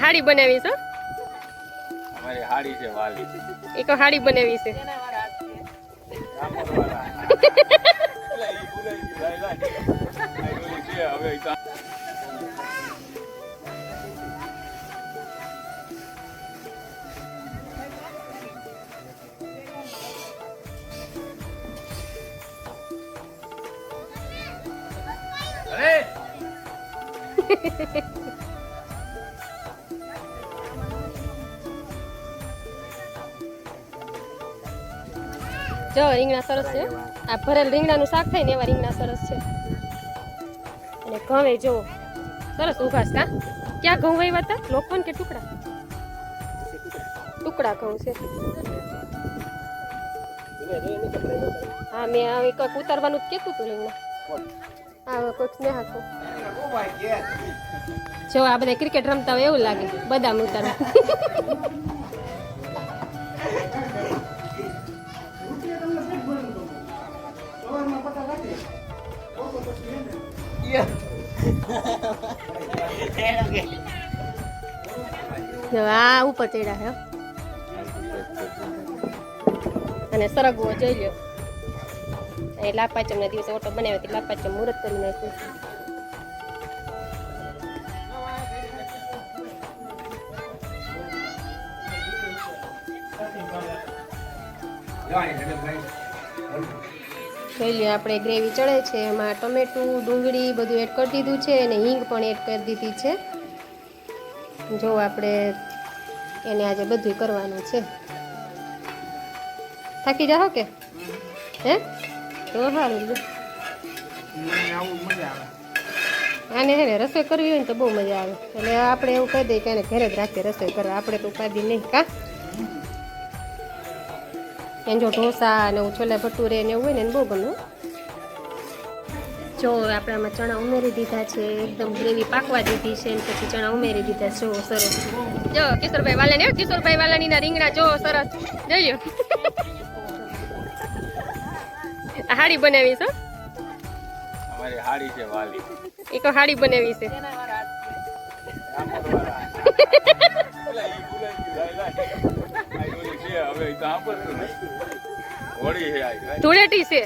હાડી બનાવી છો? અમારી હાડી છે વાલી. એક હાડી બનાવી છે. જો રીંગણા સરસ છે. આ ભરેલ રીંગણાનું શાક થાય ને એવા રીંગણા સરસ છે. અને ઘઉં જો સરસ ઉભા છે. ક્યાં ઘઉં વાવ્યા હતા? લોખંડ કે ટુકડા? ટુકડા ઘઉં છે. હા મેં એક ઉતારવાનું જ કહેતું હતું રીંગણા. હા કોઈક ને હાથો જો આ બધા ક્રિકેટ રમતા હોય એવું લાગે. બદામ ઉતારવા. આ ઉપર ચડ્યા હે અને સરગવો જોઈ લ્યો. એ લાપાચમ ના દિવસે ઓટો બનાવ્યો હતી. લાપાચમ મુહૂર્ત કરી નાખ્યું. જોઈ લ્યો આપણે ગ્રેવી ચડે છે. એમાં ટમેટું ડુંગળી બધું એડ કરી દીધું છે અને હિંગ પણ એડ કરી દીધી છે. જો આપણે એને આજે બધું કરવાનું છે. થાકી જાઓ કે હે તો સારું. આને હે ને રસોઈ કરવી હોય ને તો બહુ મજા આવે. એટલે આપણે એવું કહી દઈએ કે એને ઘરે જ રાખીએ રસોઈ કરવા. આપણે તો ઉપાધિ નહીં કા. એને જો ઢોસા ને છોલે ભટુરે ને એવું હોય ને એને બહુ ગમે. જો આપણે આમાં ચણા ઉમેરી દીધા છે. એકદમ ગ્રેવી પાકવા દીધી છે. પછી ચણા ઉમેરી દીધા. જો સરસ. જો કિશોરભાઈ વાલાની કિશોરભાઈ વાલાની ના રીંગણા જો સરસ જોઈ લો. હાડી બનાવી છો? અમારી હાડી છે વાલી. એક હાડી બનાવી છે. ધૂળેટી છે.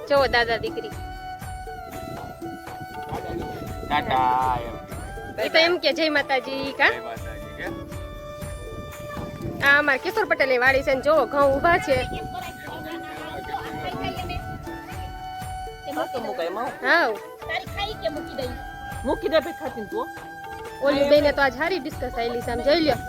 જો દાદા દીકરી ટાટા એ તો એમ કે જય માતાજી કા. આ અમારે કિશોર પટેલની વાડી છે ને જો ઘઉં ઊભા છે. હા મૂકી દે ભાઈ ખાતી તું. ઓલી બેને તો આજ સારી ડિસ્કસ આવેલી છે. આમ જોઈ લ્યો.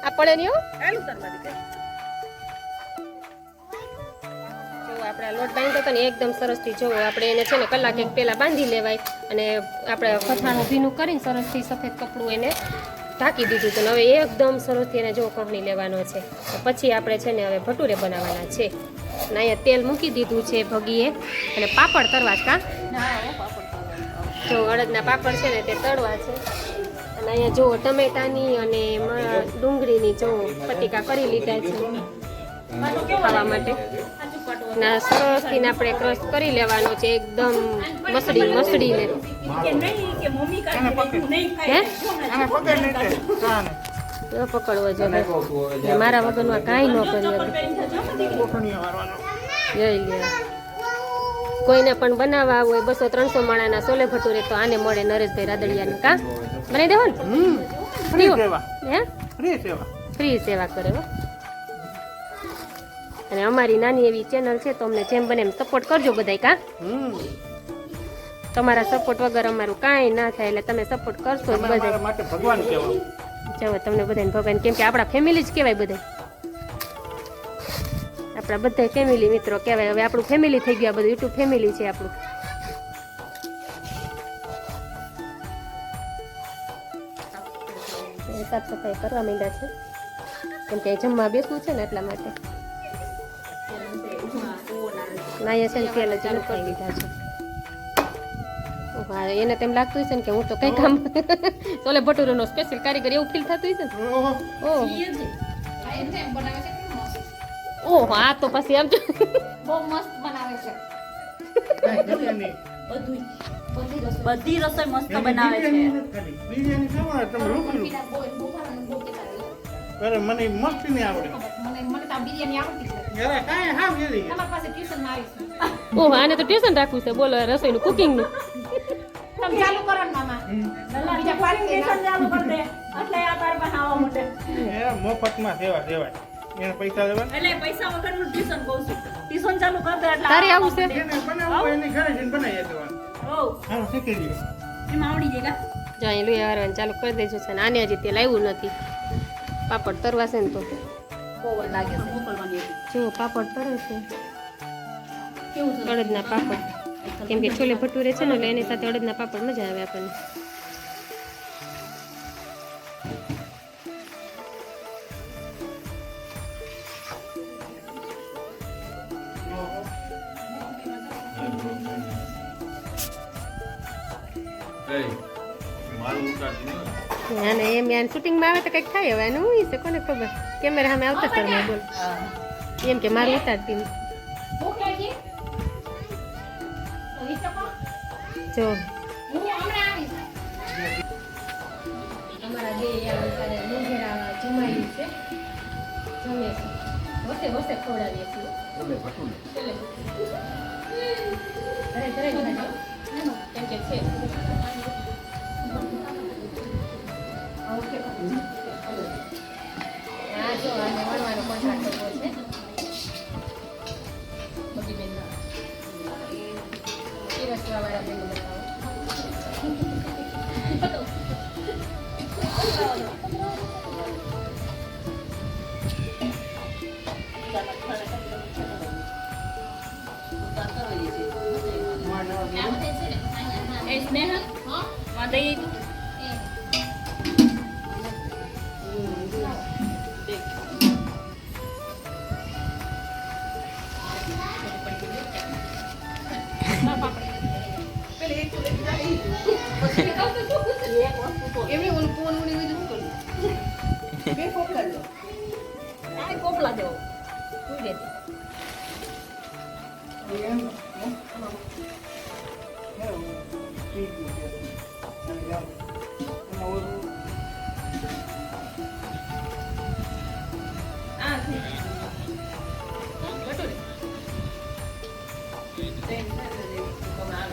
આ પડે નહીં હો. જો આપણે લોટ બાંધ્યો હતો ને એકદમ સરસથી જો આપણે એને છે ને કલાક એક પહેલા બાંધી લેવાય. અને આપણે કઠાણું ભીનું કરીને સરસથી સફેદ કપડું એને ઢાંકી દીધું હતું. હવે એકદમ સરસથી એને જો કહણી લેવાનો છે. પછી આપણે છે ને હવે ભટુરે બનાવવાના છે. અને અહીંયા તેલ મૂકી દીધું છે ભગીએ. અને પાપડ તરવા કા. જો અડદના પાપડ છે ને તે તળવા છે. અને અહીંયા જો ટમેટાની અને ડુંગળીની જો પટીકા કરી લીધા છે ખાવા માટે. ના સરસથી આપણે ક્રશ કરી લેવાનો છે એકદમ મસળીને. પકડવો જોઈએ. મારા વગરમાં કાંઈ ન કરી કોઈને પણ બનાવવા હોય 200-300 માણાના છોલે ભટુરે તો આને મળે નરેશભાઈ રાદડિયાને કા. બનાવી દેવો ને ફ્રી સેવા કરે હો. અને અમારી નાની એવી ચેનલ છે તો અમને જેમ બને એમ સપોર્ટ કરજો બધાય કા. તમારા સપોર્ટ વગર અમારું કાંઈ ના થાય. એટલે તમે સપોર્ટ કરશો જ બધા માટે ભગવાન કહેવાય. ચાલો તમને બધાને ભગવાન કેમ કે આપણા ફેમિલી જ કહેવાય બધા. આપણા બધા ફેમિલી મિત્રો કહેવાય. હવે આપણું ફેમિલી થઈ ગયું. બધું યુટ્યુબ ફેમિલી છે આપણું. સાફ સફાઈ કરવા માંડ્યા છે કેમ કે જમવા બેસવું છે ને એટલા માટે. નાયા છે ને તેલ જ ચાલુ કરી દીધા છે ઓહો, એને તેમ લાગતું હશે ને કે હું તો કઈ કામ ચોલે ભટુરોનો સ્પેશિયલ કારીગર એવું ફીલ થતું હશે ને ઓહો ઓહો આ તો પછી આમ જો બહુ મસ્ત બનાવે છે બધી રસોઈ મસ્ત બનાવે છે બિરયાની ખાવા તમે રોકલું અરે મને મસ્તી નહીં આવડે યાર કાંઈ હાવ ગયેલી ઓહો આને તો ટ્યુશન રાખવું છે બોલો રસોઈનું કુકિંગનું એ મફતમાં સેવા દેવાય એને પૈસા લેવા એટલે પૈસા વગરનું ટ્યુશન કહું છું ટ્યુશન ચાલુ કર દે એટલે તારે આવું છે એને બનાવવું એની ઘરે જઈને બનાવી દેવાનું હોવ હા શીખી લ્યો એમાં આવડી જાય કા જો અહીં લુઈ વારવાનું ચાલુ કરી દેજો છે ને આને હજી તેલ આવ્યું નથી પાપડ તરવા છે ને તો ઓવર લાગે છે મોકલવાની હતી જો પાપડ તરે છે કેવું છે અડદના પાપડ કેમ કે છોલે ભટુરે છે ને એટલે એની સાથે અડદના પાપડ મજા આવે આપણને અને એમ યાર શૂટિંગમાં આવે તો કંઈક થાય હવે આનું શું છે કોને ખબર કેમેરા સામે આવતા સર મેં બોલ એમ કે મારું ઉતારતી જો અમારા બે મોઘેરા જમાઈ છે જમે છે વસે વસે ખવડાવીએ છીએ કેમ કે છે હા જો આને વણવાનો કોન્ટ્રાક્ટ કરવો છે બધી બેન વાળા બેન એ સ્નેહ માં દઈ તું કોપલા દેવો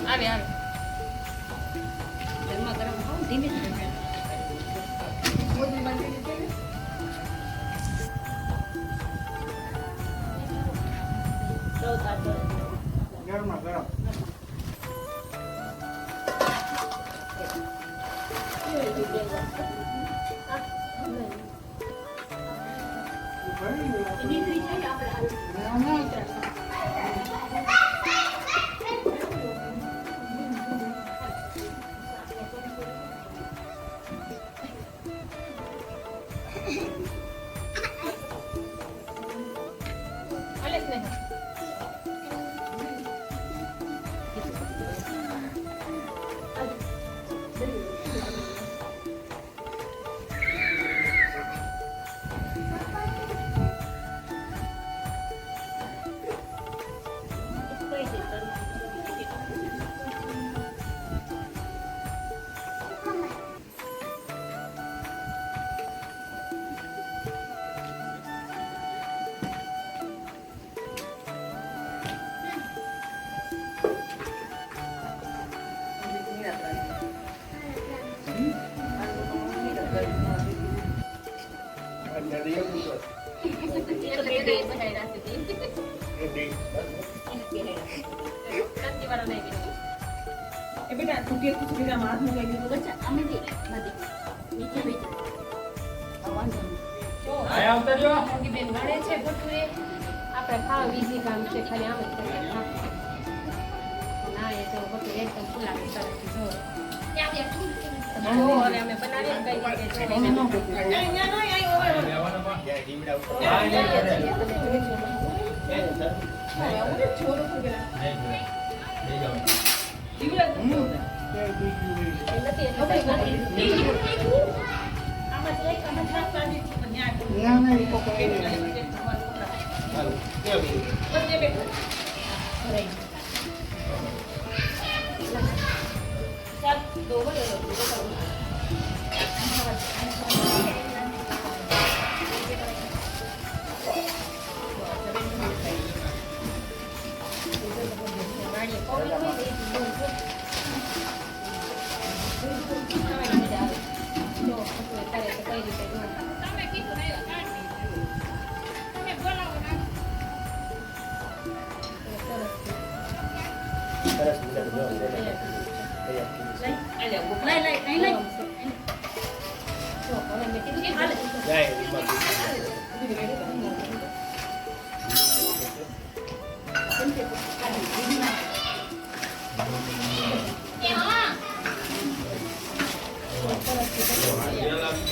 આવે આવે ગરમા ગરમ ખાવ ધીમે ધીમે ગરમા ગરમ બેટા તું કે કુછ બીજા માથ મુકાઈ દીધું બચ્ચા અમે દે નીચે બેઠ આયા ઉતરજો બેન વળે છે ભટુરે આપણે ખાવા બીજી કામ છે ખાલી આમ જ કરીએ ના એ તો ભટુરે એકદમ ફૂલાવે સરસ જો હવે અમે બનાવીએ કઈ રીતે છે લેવાનું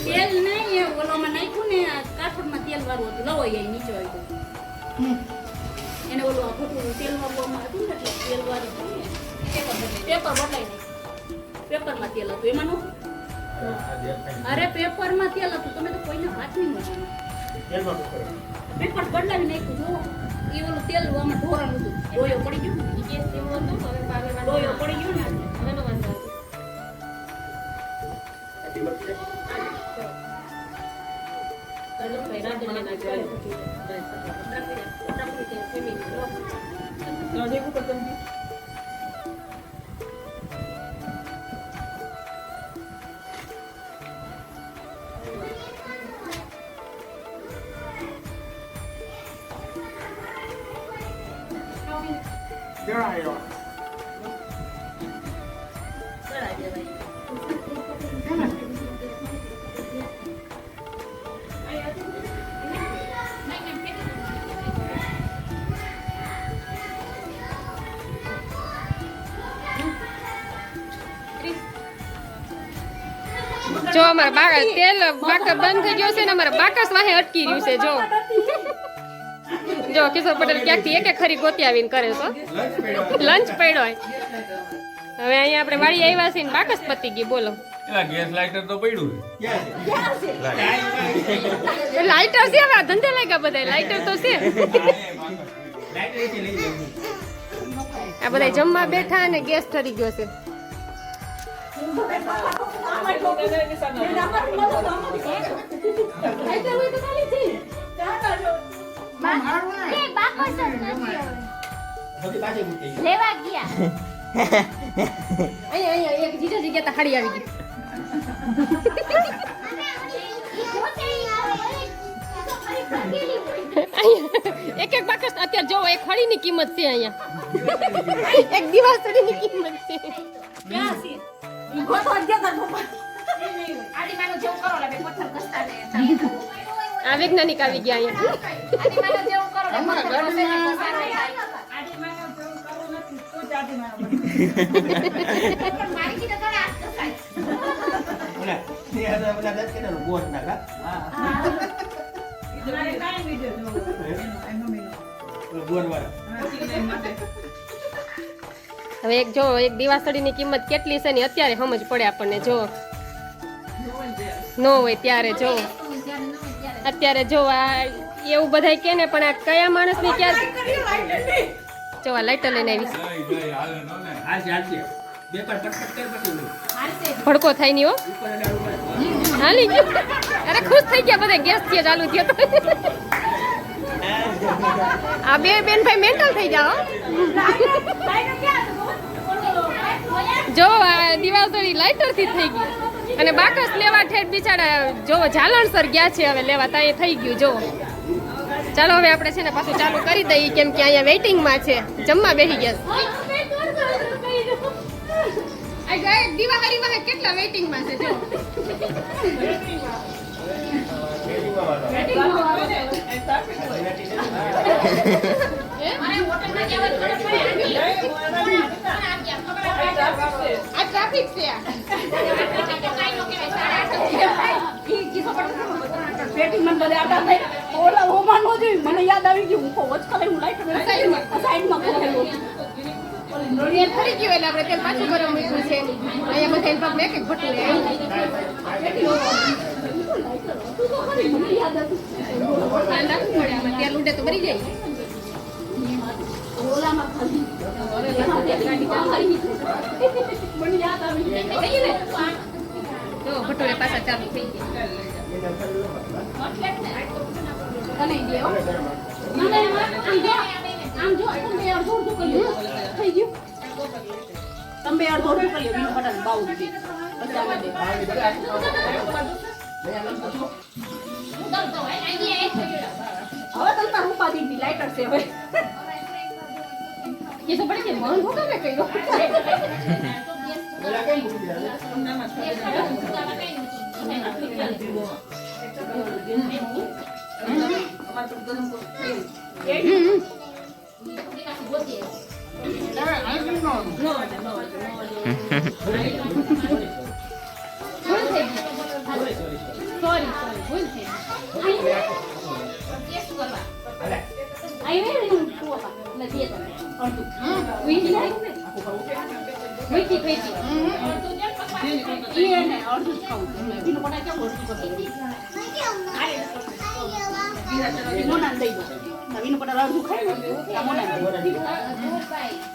તેલ નહીં એ ઓલામાં નાખ્યું ને કાઠોડમાં તેલ વાળું હતું લવો એ નીચે આવ્યું એને ઓલું આ ખોટું તેલ વાળું હતું ને એટલે તેલ વાળું હતું ને પેપર બદલાઈ નહીં પેપરમાં તેલ હતું એમાંનું અરે પેપરમાં તેલ હતું તમે તો કોઈને હાથ નહીં મળવાનો પેપર બદલાવી નાખ્યું જો એ ઓલું તેલ આમાં ઢોરાનું હતું ડોયો પડી ગયો ને ગેસ જેવો હતો હવે પાવેમાં ડોયો પડી ગયો ને હવે નો વાંધો આવે. જો અમારા બાકા તેલ બાકા બંધ થઈ ગયો છે ને અમારા બાકસ વાહે અટકી રહ્યું છે જો જો કિશોર પટેલ ક્યાંકથી એક ખરી ગોતી આવીને કરે છો લંચ પડ્યો હોય હવે અહીંયા આપણે વાળી આવ્યા છીએ ને બાકસ પતી ગઈ બોલો એલા ગેસ લાઇટર તો પડ્યું લાઇટર છે હવે આ ધંધે લાગ્યા બધા લાઇટર તો છે આ બધા જમવા બેઠા અને ગેસ ઠરી ગયો છે લેવા ગયા અહીંયા એક જીજા જગ્યા તો હાડી આવી ગઈ એક એક બાકસ અત્યારે જો એક ખડીની કિંમત છે અહીંયા એક દિવાસળીની કિંમત છે ક્યાં છે ગોતવા ગયા તા પપ્પા આડી માનો જેવું કરો લે બે પથ્થર કસતા ને આ વૈજ્ઞાનિક આવી ગયા અહીંયા આડી માનો જેવું કરો લે પથ્થર કસે ને કસારો થાય આડી માનો જેવું કરો નથી તો જાડી માનો પણ મારી કી તો કરે આ કસાય મારે કાઈ વિડિયો જો એનો મેનો હવે એક જો એક દિવાસળીની કિંમત કેટલી છે ને અત્યારે સમજ પડે આપણને જો નો હોય ત્યારે જો અત્યારે જો આ એવું બધાય કે ને પણ આ કયા માણસની ક્યાં જો આ લાઇટર લઈને આવી ભડકો થાય નહીં હો હાલી ગયું અરે ખુશ થઈ ગયા બધા ગેસ થી ચાલુ થયો તો આ બે બેન ભાઈ મેન્ટલ થઈ જાઓ જો આ દિવાસળી લાઇટર થી થઈ ગઈ અને બાકસ લેવા ઠેઠ બિચારા જો ઝાલણસર ગયા છે હવે લેવા ત્યાં થઈ ગયું જો ચાલો હવે આપણે છે ને પાછું ચાલુ કરી દઈએ કેમ કે અહીંયા વેઇટિંગમાં છે જમવા બેસી ગયા છે દિવાળીમાં કેટલા વેઇટિંગમાં છે જો આ ટ્રાફિક છે પેટી માં બધા આટા થાય ઓલા ઓમાનો જોયું મને યાદ આવી ગયું હું વોચ કરે હું લાઈટ સાઈડમાં કરેલું તેલ ફરી ગયું એટલે આપણે તેલ પાછું ગરમ મૂક્યું છે અહીંયા બધા એલ પાક એક એક ભટુરે મને યાદ હતું ધ્યાન રાખવું પડે આમાં તેલ ઉડે તો બરી જાય ઓલામાં ખાલી મને યાદ આવી તો ભટુરે પાછા ચાલુ થઈ ગયા અને દેવો આમ જો તમે અડધો કર્યો થઈ ગયું તમે અડધો કર્યો બીજું બટન બાઉલ દે બચાવવા દે હવે તલતા રૂપા દીધી લાઇટર છે હવે ये तो बड़े मन होगा मैं कहीं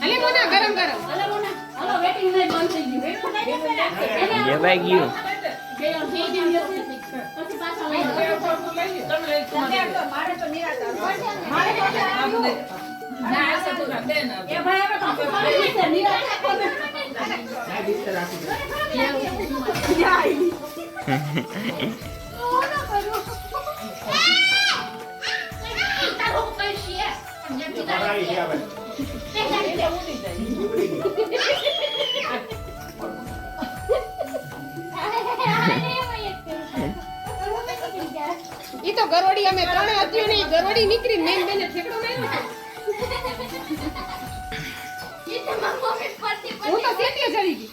અલે મોના ગરમ ગરમ ઈ તો ગરોડી અમે ત્રણે હતી ને ગરોડી નીકળી મેન બેને ઠેકડો માર્યો હું તો સેટીએ જડી ગઈ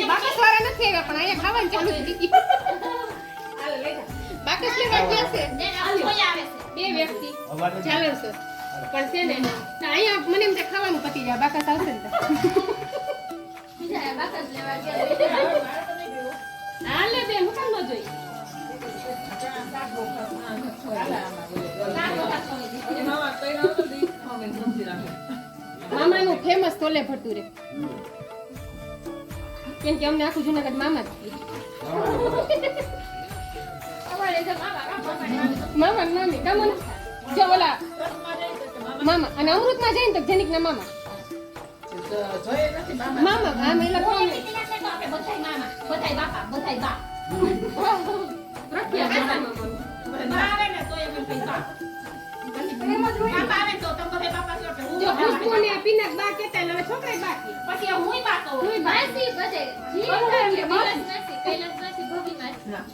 બાકસ વાળા નથી આવ્યા પણ અહીંયા ખાવાનું ચાલુ થઈ ગયું બાકસ લેવા ગયા છે બે વ્યક્તિ ચાલે છે પણ છે ને અહીંયા મને એમ થાય ખાવાનું પતી જાય બાકસ આવશે ને હાલે બેન હું કેમ ન જોઈ મામાનું ફેમસ તોલે ભટુરે કેમ કે અમને આખું જુનાગઢ મામા જ મામા મામી કામો જો ઓલા મામા અને અમૃતમાં જઈને તો જનિક ના મામા મામા હા મેલા કોણ જો પુષ્પુ ને પિનક બા કેતા એટલે છોકરા બાકી પછી હું બા કહું હું બાસી બધે જી કૈલાસ નાસી ભોગી ના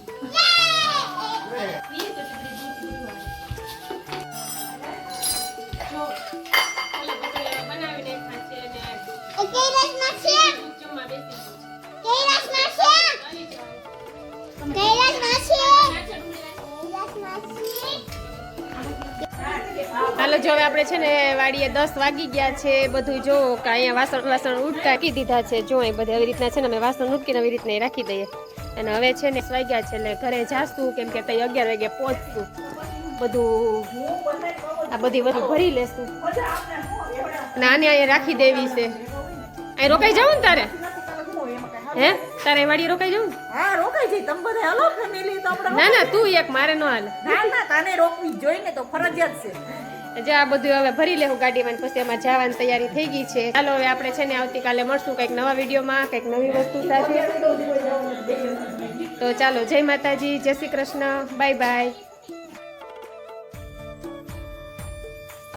હાલો જો હવે આપણે છે ને વાડીએ 10 વાગી ગયા છે બધું જો કે અહીંયા વાસણ ઉટકાકી દીધા છે જો અહીં બધી આવી રીતના છે ને અમે વાસણ ઉટકીને આવી રીતના રાખી દઈએ અને હવે છે ને વાગ્યા છે એટલે ઘરે જાશું કેમ કે તઈ 11 વાગે પહોંચશું બધું આ બધી વસ્તુ ભરી લેશું અને આને અહીંયા રાખી દેવી છે અહીં રોકાઈ જાવ ને તારે હે તારે વાડી રોકાઈ જવું હા રોકાઈ જઈ તમે બધા હાલો ફેમિલી તો આપણે ના ના તું એક મારે ન હાલ ના ના તાને રોકવી જ જોઈએ ને તો ફરજિયાત છે જે આ બધું હવે ભરી લેવું ગાડીમાં ને પછી એમાં જવાની તૈયારી થઈ ગઈ છે ચાલો હવે આપણે છે ને આવતીકાલે મળશું કંઈક નવા વિડીયોમાં કંઈક નવી વસ્તુ સાથે તો ચાલો જય માતાજી જય શ્રી કૃષ્ણ બાય બાય